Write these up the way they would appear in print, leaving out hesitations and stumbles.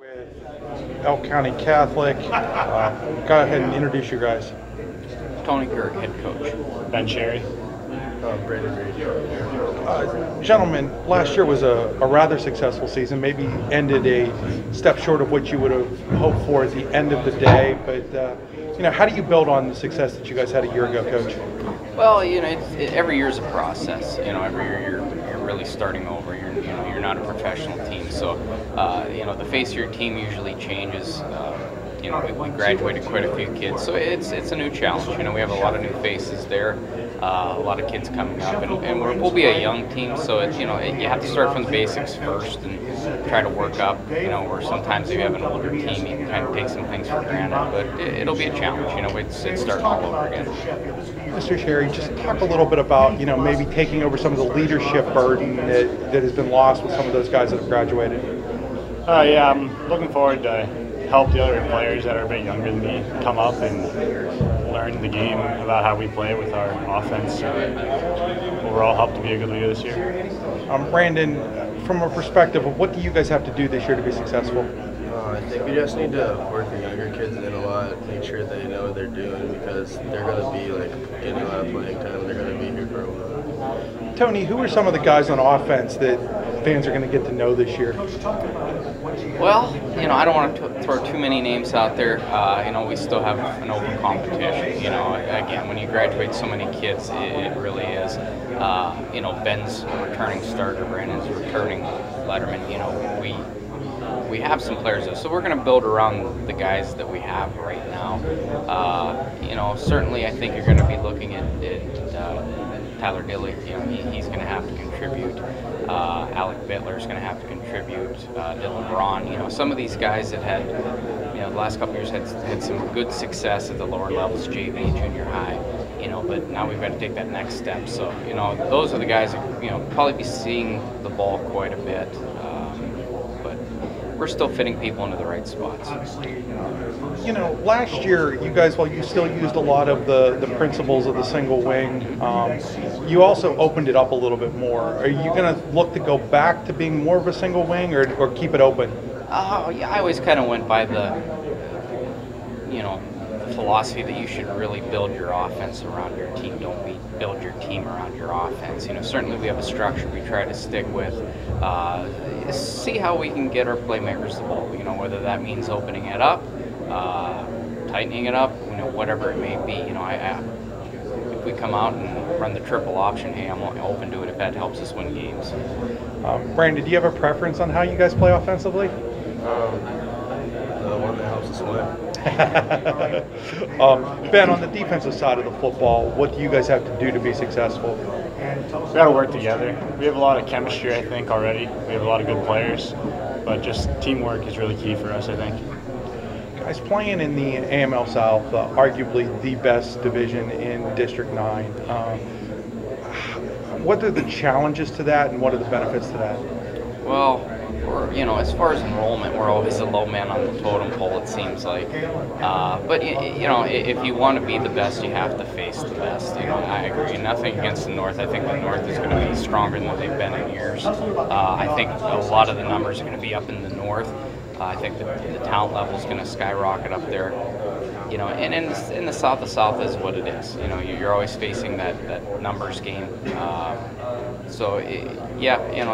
With Elk County Catholic. Go ahead and introduce you guys. Tony Kirk, head coach. Ben Sherry. Brandon Reed. Gentlemen, last year was a rather successful season, maybe ended a step short of what you would have hoped for at the end of the day, but how do you build on the success that you guys had a year ago, Coach? Well, every year is a process. Every year you're really starting over. You're not a professional team, so the face of your team usually changes. We graduated quite a few kids, so it's a new challenge. We have a lot of new faces there, a lot of kids coming up, and we'll be a young team, so you have to start from the basics first and try to work up. Where sometimes if you have an older team, you can kind of take some things for granted, but it'll be a challenge. It's starting all over again. Mr. Sherry, just talk a little bit about maybe taking over some of the leadership burden that has been lost with some of those guys that have graduated. Yeah, I'm looking forward to help the other players that are a bit younger than me come up and learn the game about how we play with our offense. Overall, help to be a good leader this year. Brandon, from a perspective of what do you guys have to do this year to be successful? I think we just need to work the younger kids in a lot, make sure they know what they're doing, because they're going to be getting a lot of playing time. They're going to be here for a while. Tony, who are some of the guys on offense that fans are going to get to know this year? Well, I don't want to throw too many names out there. We still have an open competition. Again, when you graduate so many kids, it really is. Ben's a returning starter, Brandon's a returning letterman. We have some players there, so we're going to build around the guys that we have right now. Certainly I think you're going to be looking at Tyler Dilly. He's going to have to contribute. Alec Bittler's going to have to contribute. Dylan Braun. Some of these guys that had, the last couple years had some good success at the lower levels, JV, junior high. But now we've got to take that next step. So, those are the guys that, probably be seeing the ball quite a bit. But we're still fitting people into the right spots. Last year, you guys, while you still used a lot of the principles of the single wing, you also opened it up a little bit more. Are you going to look to go back to being more of a single wing or keep it open? Yeah, I always kind of went by the philosophy that you should really build your offense around your team. Don't build your team around your offense. Certainly we have a structure we try to stick with. See how we can get our playmakers the ball. Whether that means opening it up, tightening it up, whatever it may be. If we come out and run the triple option, hey, I'm open to it if that helps us win games. Brandon, do you have a preference on how you guys play offensively? The one that helps us win. Ben, on the defensive side of the football, what do you guys have to do to be successful? We got to work together. We have a lot of chemistry, I think, already. We have a lot of good players, but just teamwork is really key for us, I think. Guys, playing in the AML South, arguably the best division in District 9, what are the challenges to that and what are the benefits to that? Well, as far as enrollment, we're always a low man on the totem pole, it seems like. But if you want to be the best, you have to face the best. I agree. Nothing against the North. I think the North is going to be stronger than they've been in years. I think a lot of the numbers are going to be up in the North. I think the talent level is going to skyrocket up there. And in the South is what it is. You're always facing that numbers game.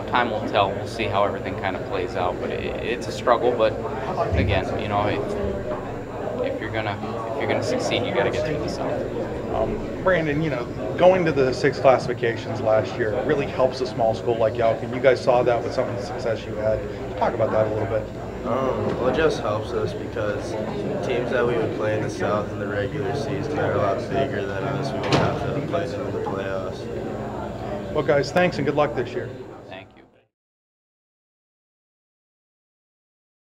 Time will tell. We'll see how everything kind of plays out. But it's a struggle. But again, if you're gonna succeed, you got to get through the South. Brandon, going to the 6 classifications last year really helps a small school like Elk, and you guys saw that with some of the success you had. Talk about that a little bit. Well, it just helps us because teams that we would play in the South in the regular season are a lot bigger than us. We would have to play them in the playoffs. Well, guys, thanks and good luck this year.